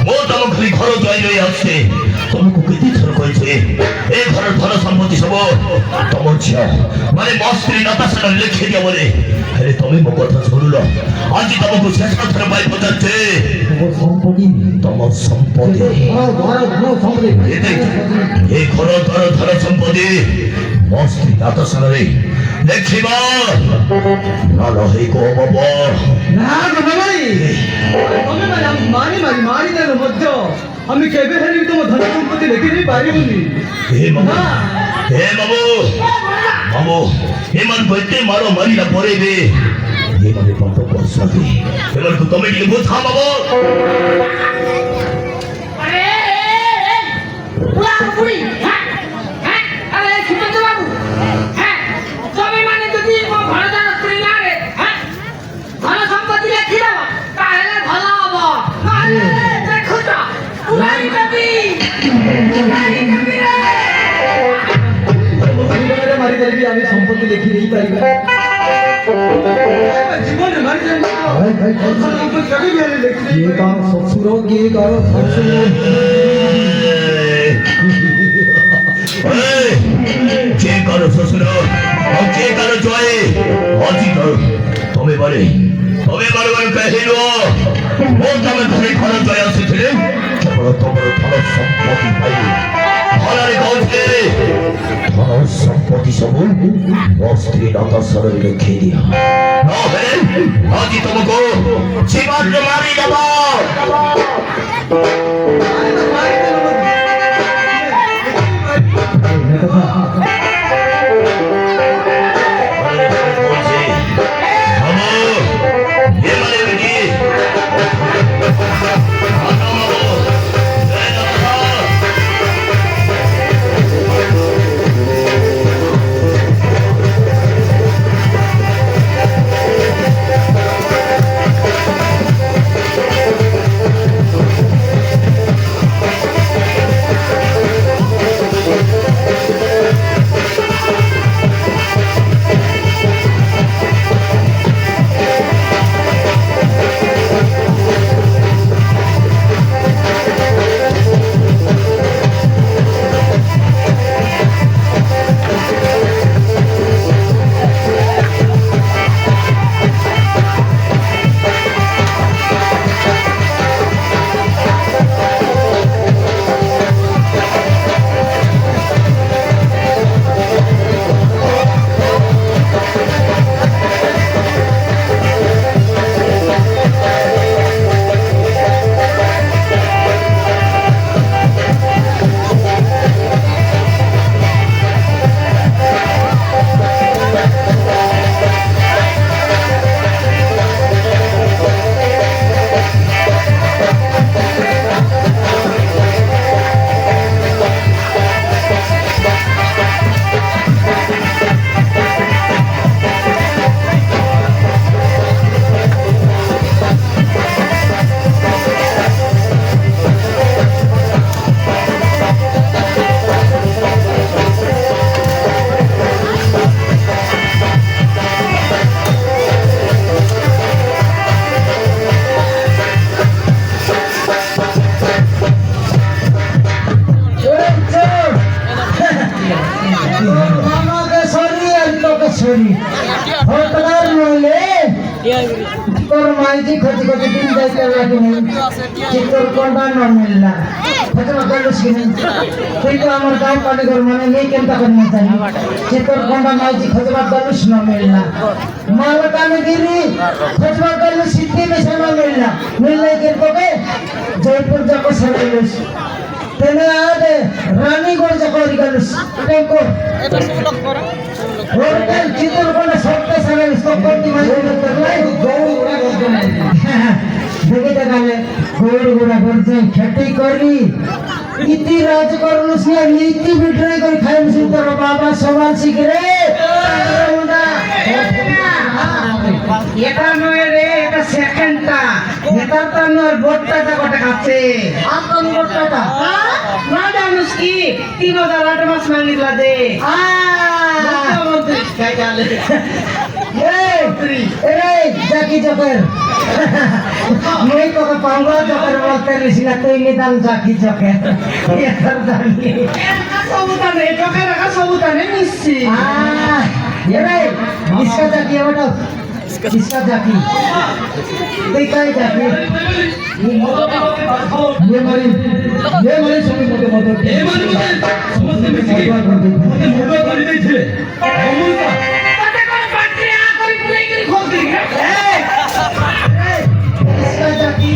ମୋ ତମ ଖାଲି ଘର ଜୟ ଜୟ ଆସୁଛେ ତମକୁ କେତେ ଥର କହିଛେ ଏ ଘରର ଧନ ସମ୍ପତ୍ତି ସବୁ ତମ ଝିଅ ମାନେ ମୋ ସ୍ତ୍ରୀ ନତାଶାର ଲେଖି ଦିଅ ବୋଲେ ହେଲେ ତମେ ମୋ କଥା ଶୁଣିଲ ଆଜି ତମକୁ ଶେଷ ଥର ପାଇଁ ପଚାରୁଛେ ତମ ସମ୍ପତ୍ତି ଏ ଘର ଧନ ସମ୍ପତ୍ତି ମୋ ସ୍ତ୍ରୀ ନତାଶାରେ ଲେଖିବା ନହେଲେ ହେଇ କହ ବାବା মারিদেন মধ্য আমি কেবে হেরি তোমার ধন সম্পত্তি লেখি নেই পারিবনি হে বাবু এমান বইতে মারো মারিলা পরে বে এমানে কত কষ্ট হবে এবার তো তুমি কি বোঝা বাবু আরে পুরা পুরি হ্যাঁ হ্যাঁ আরে সুমন্ত বাবু হ্যাঁ তুমি মানে যদি মো ঘরদার স্ত্রী না রে হ্যাঁ ধন সম্পত্তি লেখি দাও তাহলে ভালো হবে আরে দেখো তো উড়াই যাবি রে মারিদেবি আমি সম্পত্তি লেখি নেই পারিবা জীবনে মারিদেন সম্পত্তি কবে গেলে লেখি নেই কার শ্বশুর কে কার শ্বশুর কে কারো শ্বশুর কে কারো জয় অজি করো তবে বলে কহিল ও তবে ঘরে ঘর জয় আসিছিলে কেবল তোমার ধন সম্পত্তি পাইবে ঘরের গৌছে ধন সম্পত্তি ସବୁ ମୋ ସ୍ତ୍ରୀ ନତାଶାରେ ଲେଖି ଦିଅ ନହେଲେ ଆଜି ତମକୁ ଜୀବନରେ ମାରିଦେବ তোর মাইজি খোঁজ খোঁজ দিন যাইতে লাগেনি তোর কোনটা না মিললা ফতমা কইলো সিনে কিন্তু আমার গাঁও কালীগর মানে নেই কেনটা করতে জানি যে তোর কোনটা মাইজি খোঁজবা দলুস না মিললা মালকানে গিরি খোঁজবা কইলো সিদ্ধি মেশা না মিললে কে তোকে জয়পুর যাকো সরাইলস তেনে আদে রানীগড় যাকো রিগালস এটাই কর এটা সুলক করা ওরকাল চিতর কোন সবটা সারাই সবটি মানে করলাই গৌড় গুড়া করতে নাই দেখে দেখালে গৌড় গুড়া করতে খেতে করি ইতি রাজ করলুস না নীতি বিট্রাই করে খাইমস তোর বাবা সমান শিখরে এটা নয় রে এটা সেকেন্ডটা এটা তো নয় বট্টাটা কত খাচ্ছে আপন বট্টাটা না জানিস কি 3008 মাস মানিলা দে এই জাকি জকের মই তোকে পাঙ্গা জকের বলতে নিছিলা তুই নিদান জাকি জকের এর জানি সবুতানে চোখে রাখা সবুতানে নিচ্ছি এই इसका जाकी है बेटा इसका जाकी देखा है जाकी ये मारी सभी मोटे मोटे সমস্ত মিশিয়ে মোবাইল করে দিয়েছে তাতে করে বাটরি আ করে পুলাই করে খোল দিই इसका जाकी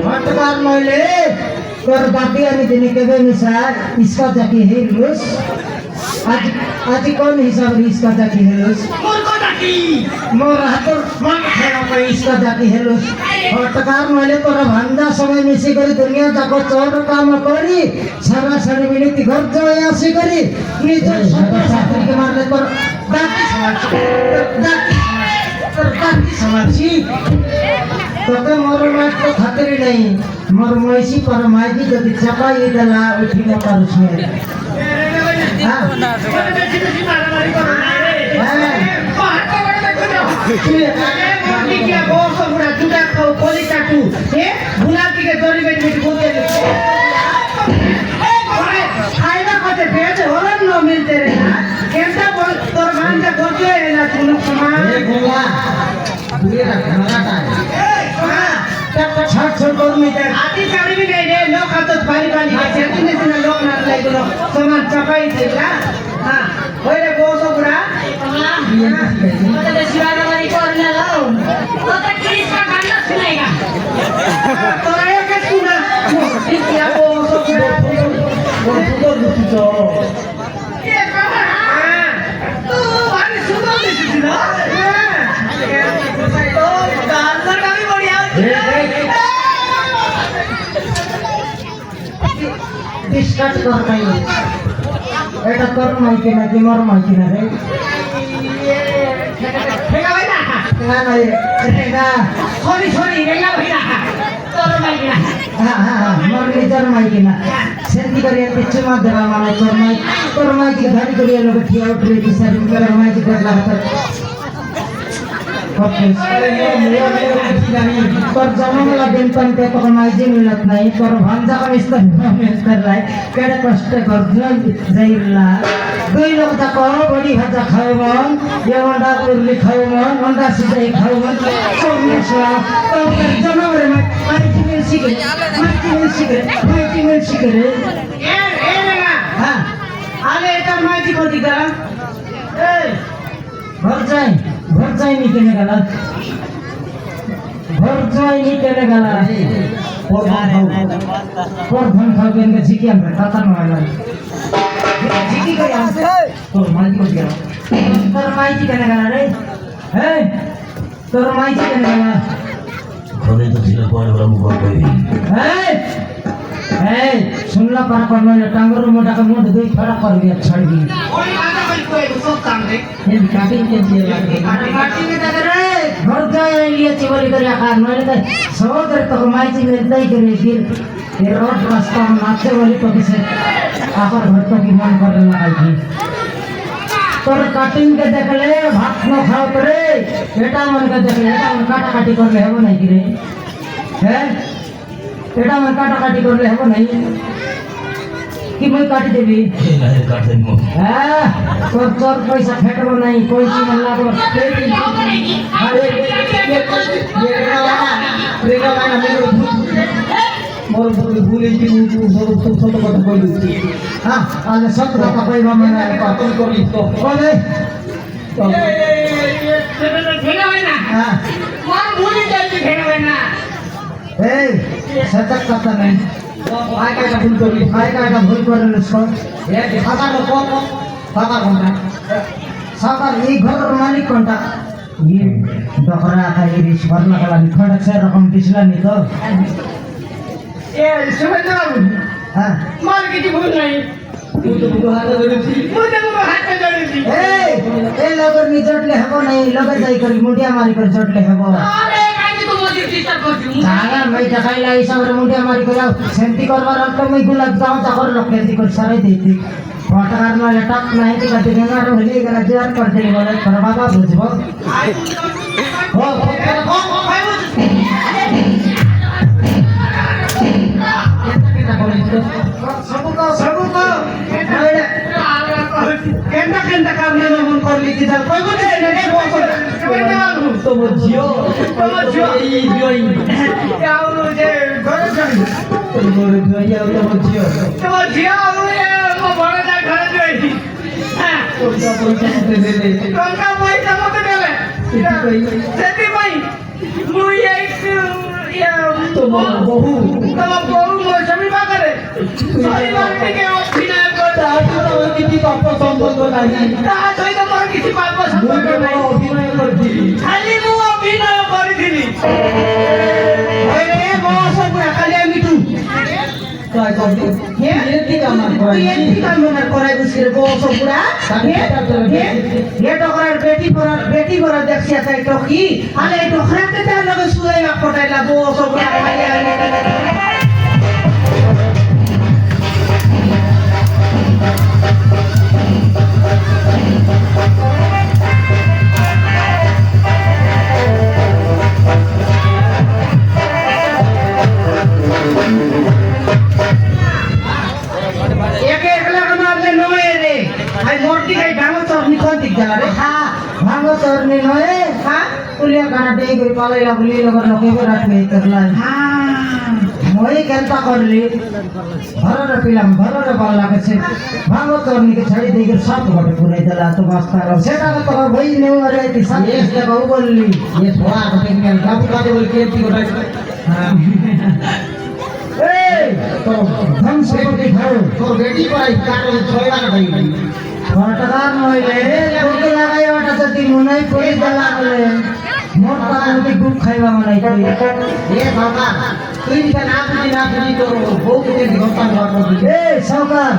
हटकार नइले तोर बाकी अनि दिने केबे निसार इसका जाकी हेलुस आज कौन हिसाब इसका जाकी हेलुस মোর কথা কি मोर हातोर मन खेला मैं इसका जाकी हेलुस हटकार नइले तोर भान्दा समय मिसी करी दुनिया जाको चोर काम करी सारा सारी मिनिट घर जाय आसी करी निज सत्तर साथी के मारले तोर दाकी समाजी তোকে মোর মাছ তো খাতির নেই মোর মহিষী পর মাইজি যদি চাপাই দেলা উঠি না পারুস না বেশি বেশি মারামারি করো না রে পাহাড়টা করে দেখো না মন্দি কি বস পুরা জুতা খাও কলি কাটু এ বুলাতি কে দড়ি বেটি বেটি বলতে খাইবা কতে পেটে হলন ন মিলতে রে না কেনটা বল তোর মানটা গজে এলা শুনো সমান গোলা দুয়ে রাখাটা छठ छठ गर्मी त आती काढी बी नाही रे लोक आता पाणी पाणी शेती नेసిన लोक नार लागलो समान चपाई देला हा होय रे बोस पुरा মতে বেশি মারামারি করো না লাও তোতে কৃষ্ণ কান্না শুনাইগা তোরা একে শুনা ঠিক ইয়া बोस पुरा बोल তো লুচিছো কে বাবা তো ভারী সুন্দর দিছিস না তো গানটা আমি বড়িয়া डिस्कस कर নাই এটা তোর মাইকে না কি মোর মাইকে না রে ভেগা ভাই না না না এটা সরি সরি ভেগা ভাই না তোর ভাই না মোর নিজের মাইকে না সেন্তি করে কিছু মা দেবা মানে তোর মাইকে ধারি করে লোক ঠিয়া উঠে বিচার করে মাইকে করলা হাত তোর জন্মলা দিন পানিতে তখন মাইজি মিলত নাই তোর ভাঞ্জা কমিস্তার মিস্তার লাই কেড়ে কষ্ট করছিলাম যাইলা দুই লোক তা কর বড়ি ভাজা খাওয়ান এমনটা করলি খাওয়ান অন্ডা সিজাই খাওয়ান সব মিশা তোর জন্মরে মাইজি মিল শিখে এ রে না হ্যাঁ আলে এটা মাইতি কোদি দা এই घर जाए नहीं केने गला घर जाए नहीं केने गला और धन खाओ के इनके झिकी हम खाता न वाला झिकी कर हम तो माई को दिया तोर माई जी केने गला रे हे तोर माई जी केने गला ঘরে তো ছিল পরে বড় মুখ কই हे सुनला पर करनो टांगर मोटा का मुंड दुई फड़ा कर दिया छड़ दी ওই মাথা কই কই সব কামরে ये काटिंग के दिए लागे কাটি কে দাদা রে घर जाए लिए चिवली कर आकार नले तो सहोदर तो माइची में दई करे फिर ये रोड रास्ता में नाचे वाली तो किसे आकर घर तो की मन कर लगाई थी तोर काटिंग के देख ले भात न खाओ करे बेटा मन के देख ले बेटा मन काटा काटी कर ले हो नहीं रे हैं बेटा मन काटा काटी कर ले हो नहीं कि मैं काटी देबी না কাট দেব हां तोर पैसा फेटबो नहीं कोई चीज मन लागो पेटी अरे ये रेगा वाला मेरो मोर भूले की मोर छोट बात कोई नहीं हां आज सब का कोई मामला है पापन कोली तो बोले ভেগা ভাই না हां মোর ভুলি যাইছে ভেগা ভাই না ए सतक कथा नहीं আয় কাটা ভুল করি काय काय भूल कर इसको এ দেখা তো কোন साकार कोणता साकार ये घर मालिक कोणता ये डोकरा का ये रिश्वर लगाला खडक से रकम दिसला नहीं तो এ সুবেদার हां মোর কিছু ভুল নাই তুই তো বুড়ো হাতে ধরেছি মুই তো হাতে ধরেছি ए लगन नि जटले हबो नहीं लगे जाई कर मुंडिया मारी कर जटले हबो আরে কাইতে তো মোর ডিস্টার্ব করছি जागा मैं देखाइला हिसाब रे मुंडिया मारी कर सेंटी करवार तो मैं गुलाब जाऊं ता कर लखेंती कर सारे देती পটার নলে টক নাই কি কাটি গঙ্গা রে হলি গলা জোর করে দিলি বলে তোর বাবা বুঝবো ও सबको केंदा केंदा काम ने मन कर ली किधर कोई को नहीं ने बोल তো বুঝিও এই জয় क्या मुझे घर चल তোর জয় তো বুঝিও तो जिया ये को बड़ा जा घर जोई हां তোর পয়সা মতে দে टंका पैसा मत देले सेती भाई मुई एक या তোমার বহু तब बहु मौसमी बा करे सही बात के अभिनय कर তার তো কিছু পাপ সম্পর্ক নাই তা সহিত মোর কিছু পাপ সম্পর্ক নাই অভিনয় করছি খালি মু অভিনয় করিছিলি ওরে মৌসম খালি আমি তু কাজ করবি হে কি আমার তুই এতি কাম মনে করাই দিছিস রে মৌসম পুরা হে টকরার বেটি পরা দেখছি আছে টকি আলে টকরাতে তার লগে শুয়ে পটাইলা মৌসম পুরা খালি একে একলা মারলে নয় রে আই মূর্তি গাই ডাঙো চর নিখন দিক গেল রে হ্যাঁ ভাঙো তোর নি নয় হ্যাঁ পুলিয়া গানা দেই করে পালাইলা বলি লগর লোকে করে রাখবে করলা হ্যাঁ মই কেনতা করলি ঘরে পিলাম ঘরে ভালো লাগছে ভাঙো তোর নিকে ছাড়ি দেই করে সব ঘটে পুরাই দিলা তো মাস্তা সেটা তো তোর বই নেও রে তুই সাথে এসে বাবু বললি ये थोड़ा ঘটে নিয়ে গাবু কাজে বল কে কি ঘটাই হ্যাঁ এই তো ধন সম্পত্তি খাও তোর বেটি পাই কাটে ছয়লা কাটাই ঘটদার নইলে তোকে লাগাই ওটা যদি মনাই করে দেলা বলে মোর তাতে গুপ খাইবা মনাই কই এ বাবা তুই না বুঝি তোর বউ কে ঘটনা ঘটনা এ সরকার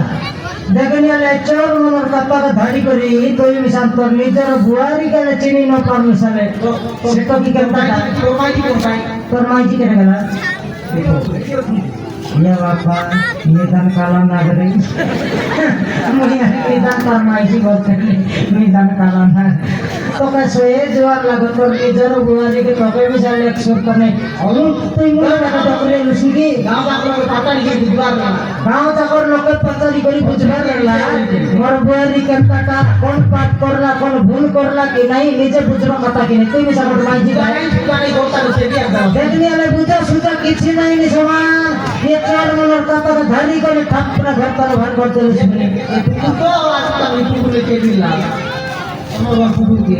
দেখেন এলে চোর মনের কাপাকে ধারি করি তুই মিশান তোর নিজের বুয়ারি গেলে চিনি ন পারমিশনে সেটা কি কেমন তোর মাইজি কেটে গেল ये बापा निदान काला नागरे मुझे निदान कर माइजी बोलते निदान काला ना तो कैसे जोर लगो तो निजर बुआरी के टोके भी चले एक सुर करने और तो मुझे लगा टोकरे लुसुगी गांव जाकर पता नहीं बुझवार ना गांव जाकर लोग पता नहीं कोई बुझवार ना मोर बुआरी के का कौन पाठ करला कौन भूल करला कि नहीं निजे बुझवा पता कि नहीं तुम सब माइजी नहीं होता से भी एकदम देखने वाले बुझा सुझा किसी नहीं नहीं समा ये चार मनर काका का धारी करे ठाकुरा घर पर भर कर चले सुने तो आज तक कुकुर के दिला हमर कुकुर के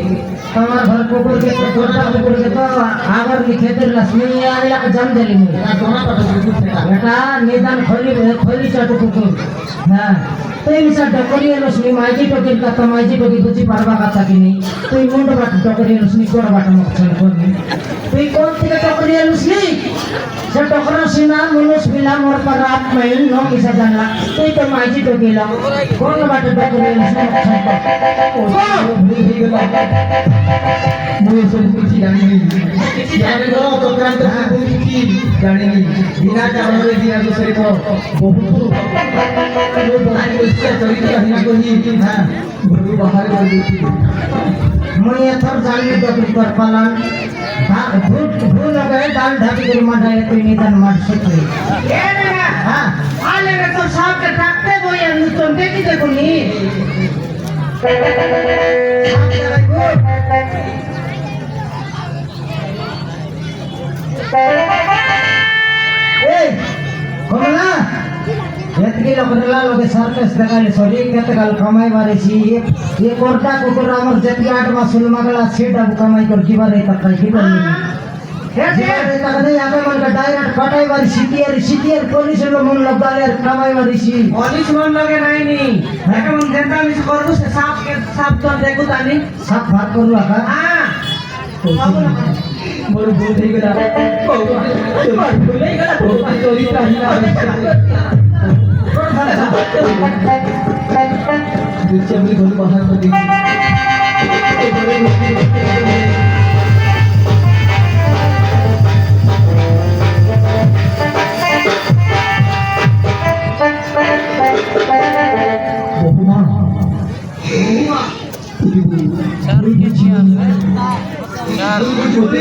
हमार घर कुकुर के छोटा कुकुर के तो आगर लिखे थे लक्ष्मी आले का जन्म दिली में दोना पता कुकुर बेटा निदान खोली चाटू कुकुर हां तो इन सब डकरी लक्ष्मी माइजी टोकी का तो माइजी टोकी बुझी पारबा का कि नहीं तो मुंड बात डकरी लक्ष्मी कोड़ बात मक्छन कोनी तो कौन थे डकरी लक्ष्मी से टोकरा सीना मनुष्य मिला मोर पर रात में नो किसा जानला तो माइजी तो गेला कौन बात डकरी लक्ष्मी ओ भूल गेला मुझे सब कुछ जानी जाने दो तो क्रांति पूरी की जाने बिना जानने दिया दूसरे को बहुत वो बाहर उससे चरित्र हिना को ही हां गुरु बाहर कर देती मैं थर जाली डकरी कर पालन भूल गए दाल ढाकी कर मारे तो निदान मार सकते ए ना हां आले रे तो साहब के ठाकते बोय तो देखी देखो नी ए कमला एतकी लोकला लोके सर्कस लगाले सरी केते काल कमाई बारे छी ये कोरटा कुकुर हमर जति आठ मास सुलमागला छेटा कमाई कर की बारे तक की करनी हे तक नहीं आगे मन का डायरेक्ट कटाई बारी सिटियर पुलिस लो मन लगाले कमाई बारी छी पुलिस मन लगे नहीं नी एके मन जनता मिस करबो से साफ तो देखो तानी साफ भाग करला का हां मोर भूल થઈ ગલા માર ભૂલ થઈ ગલા તો ચોરી તાહિલા दूसरे अपनी घर बाहर कर दी बहुत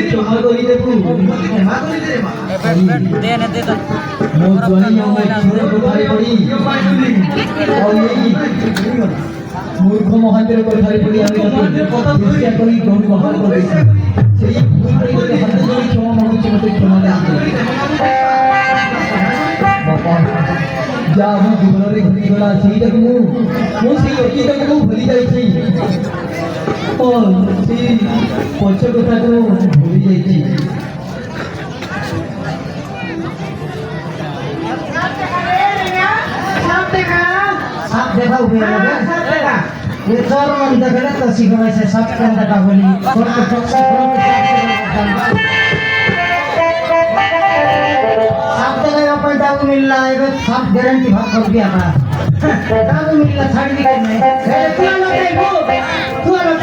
ক্ষমা করি দেবু ক্ষমা কৰি দে মা ମୋ ଜ୍ୱାଇଁ ଆଉ ମୋ ଝିଅ କୋଠାରେ ପଡ଼ି ଆଉ ଏଇ ମୂର୍ଖ ମହାନ୍ତିର କୋଠାରେ ପଡ଼ି ଆମେ ହିଂସା କରି ଗରୁ ବାହାର କରିଦେଇଛୁ ସେଇ ଭୁଲ ପାଇଁ ମୋତେ ହାତ ଯୋଡ଼ି କ୍ଷମା ମାଗୁଛି ମୋତେ କ୍ଷମା ଦିଅନ୍ତୁ ବାପା ଯାହା ମୋ ଜୀବନରେ ଘଟିଗଲା ସେଇଟାକୁ ମୁଁ ସେଇ ଅତୀତକୁ ମୁଁ ଭୁଲି ଯାଇଛି ଓ ସେଇ ପଛ କଥାକୁ ଭୁଲି ଯାଇଛି साफ देखा हुए लगे ये चोर मन देखले तो सिखबै से सब के अंदर का बोली और तो साफ देखा अपन दाऊ मिल रहा है सब गारंटी भाग कर दिया का दाऊ मिल रहा छाड़ दी नहीं तू लोग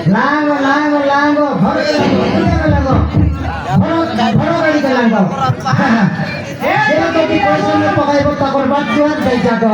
लांगो लांगो लांगो घर लगो घर गाड़ी के लांगो ये तो की पैसा में पकाइबो ताकर बात तुआर दे जातो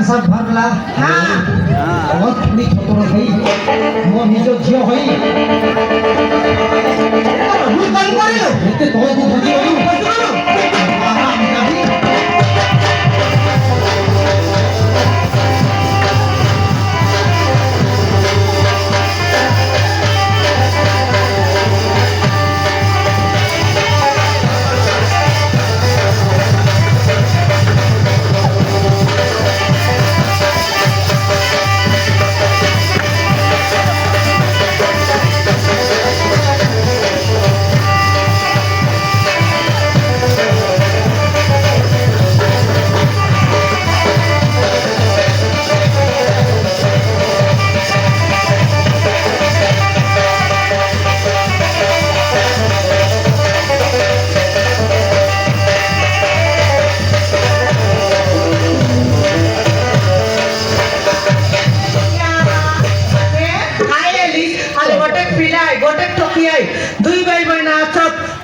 सब भरला हां बहुत थोड़ी छोटो गई मो निजो झियो होई हु बंद करियो एते तो को बुझी होई हां नाही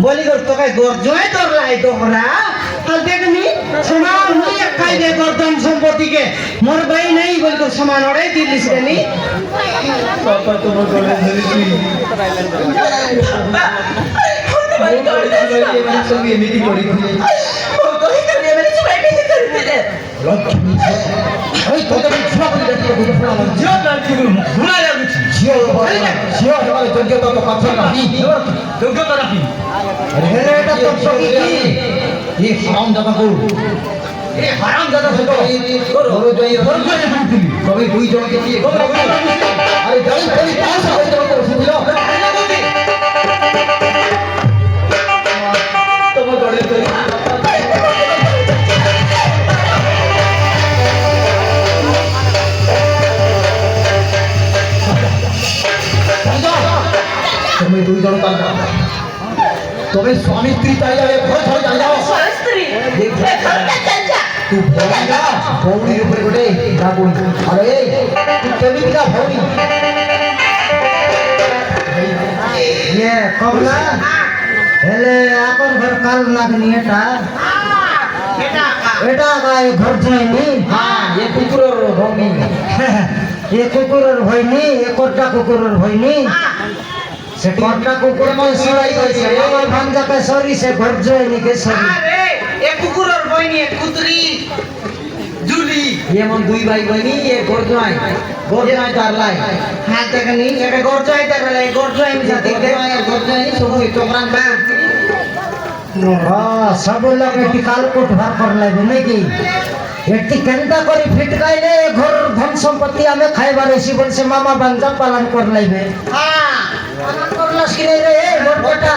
बोली कर तो काय गोर जोय तोर लाई दोहरा हल देखनी समान हुई काई दे गर्दन संपत्ति के मोर भाई नहीं बोल कर समान ओड़े दिल्ली से नहीं पापा तो मोर गले धरी थी मेरी मेरी संगी मेरी कोड़ी थी ओ कोई करने मेरी चुपाई भी कर दे लक्ष्मी ओए तो तो छुआ कर दे तो फड़ा लग जियो लड़की को भुला लागु छी जियो जियो हमारे योग्यता तो पाछा नहीं योग्यता नहीं अरे बेटा तो सभी की ये हराम दादा को ये हराम दादा से तो करो जो ये फर्क है कभी हुई जो के लिए अरे जल्दी कोई पास हो तो सुन लो तो वो दौड़े তুমি দুইজন কালকা তবে স্বামী স্ত্রী চাই যাবে ঘর ছড়ে চাই যাও স্ত্রী তুই ভৌনি না ভৌনির উপরে গোটে যাবো আরে তুই কেমিকা ভৌনি ইয়ে কমলা হেলে এখন ঘর কাল লাগনি এটা এটা গায়ে ঘর যায়নি হ্যাঁ এ কুকুরের ভৌনি এ কুকুরের ভয়নি এ কোটটা কুকুরের ভয়নি সে কোটটা কুকুর মন সরাই গেছে আমার ভাঞ্জাকে সরি সে ঘর যায়নি কে সরি আরে এ কুকুরের বইনি এ কুতরি জুলি এমন দুই ভাই বইনি এ গর্জনায় তার লাই হাত দেখনি এটা গরজাই দেখালে গরজাই আমি সাথে গর্জনায় সবু চক্রান বা সব লোক একটি কালকুট ভার করে লাগবে নাকি একটি কেন্দ্রা করে ফিটকাইলে ঘর ধন সম্পত্তি আমি খাইবার এসি বলছে মামা বাঞ্জা পালন করে লাগবে হ্যাঁ পালন করলাস কি নাই রে মোট কথা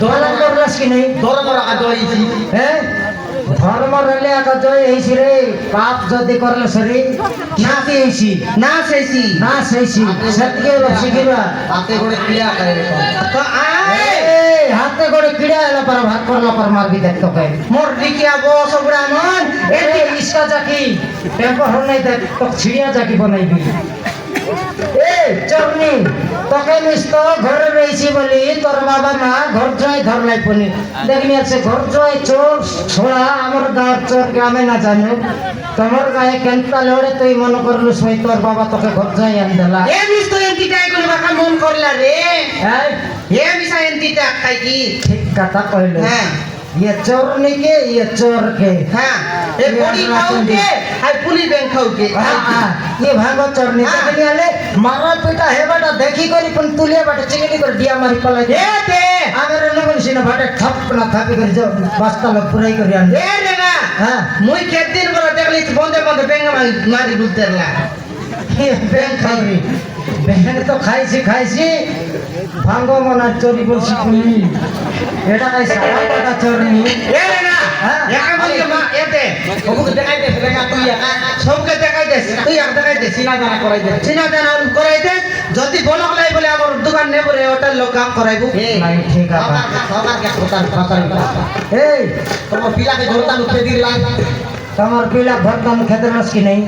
পালন করলাস কি নাই ধর্ম রাখা হয়েছি হ্যাঁ ধর্ম রেলে আকা জয় হইছি রে পাপ যদি করলে সরি না দিয়েছি না সেইছি না সেইছি সত্যি লোক শিখিবা হাতে করে ক্রিয়া করে তো আয় এই হাতে করে কিড়া এলা পর ভাত করলা পর মারবি দেখতো কে মোর দিকিয়া বস ওরা মন এটি ইসকা চাকি টেম্পো হল নাই দেখ তো ছিড়িয়া চাকি বানাইবি এ চরনি তোকে মিস্ত ঘরে রয়েছি বলি তোর বাবা মা ঘর জয় ধরলাই পনি দেখনি আছে ঘর জয় চোর ছোড়া আমার গাঁর চোর গ্রামে না জানো তোমার গায়ে কেনটা লড়ে তুই মনে করলু সই তোর বাবা তোকে ঘর জয় আন দেলা এ মিস তো এন্টিটাই করে বাকা মন করলা রে হ্যাঁ এ মিসা এন্টিটা খাই কি ঠিক কথা কইল হ্যাঁ ये चोर नहीं के ये चोर के হ্যাঁ এ বডি খাওকে আর পুলি ব্যাংক খাওকে ये भागो चोर नहीं हाँ। देखनी आले मारा पिटा है बेटा देखी करी पण तुले बेटा चिकनी कर दिया मारी पलाई এ তে अगर न बोल सिना बेटा ठप ना थापी कर जो बस्ता लोग पुराई कर आन এ রে না हां মুই কেদিন বলে দেখলি বন্ধে বন্ধে ব্যাংক মারি বুঝতেলা ये बैंक खाई बैंक तो खाई सी भांगो मना चोरी बोल सिकुनी এটা কাই সারা টাকা চোর নি এ রে না হ্যাঁ। একা বলি মা এতে সবুকে দেখাই দে দেখা তুই একা সবকে দেখাই দে তুই এক দেখাই দে চিনা জানা করাই দে চিনা জানা করাই দে যদি বলক লাই বলে আমার দোকান নেব রে হোটেল লোক কাম করাইবো নাই ঠিক আছে সবার কে কোতার পাতার এই তোমার পিলাকে ধরতাম উঠে দিলাম তোমার পিলা ভরতাম খেতে রস কি নাই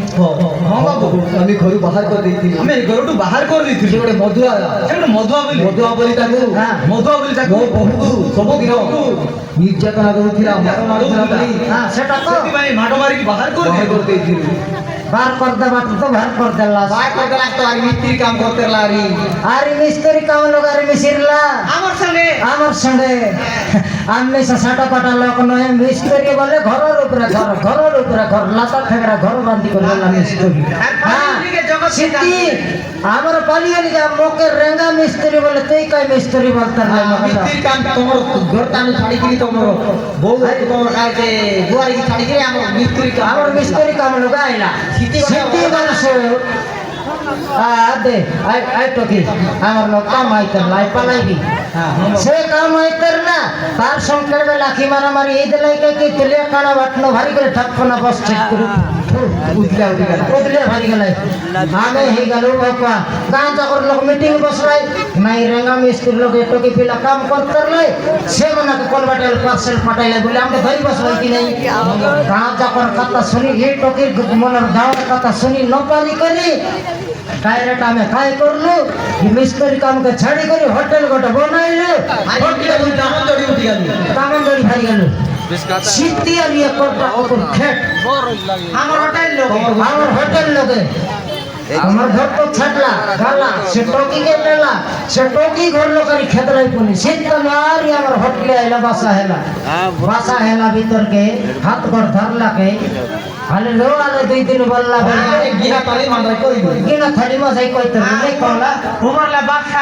হ্যাঁ বাবু আমি ঘরু বাহার করে দিয়েছিলি আমি ঘরটু বাহার করে দিয়েছিলি ଗୋଟେ ମଧୁଆ সেটা ମଧୁଆ ବୋଲି ମଧୁଆ ବୋଲି ତାକୁ হ্যাঁ ମଧୁଆ ବୋଲି ତାକୁ ମୋ ବହୁକୁ ସବୁଦିନ ନିର୍ଯାତନା ଦଉଥିଲା ମାର ମାରୁଥିଲା ବୋଲି হ্যাঁ সেটা তো ସେଥିପାଇଁ ମାଡ଼ ମାରିକି ବାହାର ବାହାର କରିଦେଲି କରିଦେଇଥିଲି বার কর দেবা তো বার কর দেলা ବାହାର କରିଦେଲା ତ ଆରି ମିସ୍ତ୍ରୀ କାମ କରିଦେଲା ଆରି আরে মিস্ত্রি কাম লোক আরে মিশিরলা আমার সঙ্গে আমার সঙ্গে আমি সাটা পাটা লোক নয় মিস্ত্রি বলে ঘরের উপরে ঘর লাতা ফেগড়া ঘর বান্ধি করে মিস্ত্রি আর পালিয়ে জগৎ সিদ্ধি আমার পালিয়ে যা মোকে রেঙ্গা মিস্ত্রি বলে তুই কই মিস্ত্রি বলতে নাই ମିସ୍ତ୍ରୀ କାମ ତମର ଘରଟାନୁ ଛାଡ଼ିକିରି ତମର ବୋଉ ତମର କାହାକେ ବୁଆରିକି ଛାଡ଼ିକିରି ଆମର ମିସ୍ତ୍ରୀ କାମ আমার মিস্ত্রি কাম লোক আইলা সিদ্ধি মানুষ দে আই টকি আমার লোক কাম আইতার লাই পালাইবি সে কাম আইতার না তার সংখ্যার বেলা লাখি মারামারি এই দিলাই কি তুলে কানা বাটনো ভারী করে ঠাকনা বস ঠিক করে উদলে ভারী গেলাই আমি হে গেল বাপা গাঁ যখন লোক মিটিং বসলাই নাই রেঙ্গা মিস্ত্রি লোক টকি পিলা কাম করতে লাই সে মনাকে কলবাটেল পার্সেল পাঠাইলে বলে আমরা ধরি বসলাই কি নাই গাঁ যখন কথা শুনি এই টকির মনের গাঁয়ের কথা শুনি নপালি করি ডাইরেক্ট আমি খাই করলু মিস্ত্রি কামকে ছাড়ি করি হোটেল গোটা বনাইলু দড়ি উঠি গেল কামন ভাই গেল সিদ্ধি আর ইয়ে করটা ওপর খেট আমার হোটেল লোক আমার হোটেল লোকে আমার ঘর তো ছাড়লা গালা সে টকি কে নেলা সে টকি ঘর লোকারি খেতরাই পুনি সিদ্ধ নারি আমার হোটেলে আইলা বাসা হেলা ভিতর কে হাত ঘর ধরলা কে আলে লো আলে দুই দিন বললা গিরা তালি মান্দাই করিব কিনা থালি মাসাই কইতে নাই কলা তোমার লা বাসা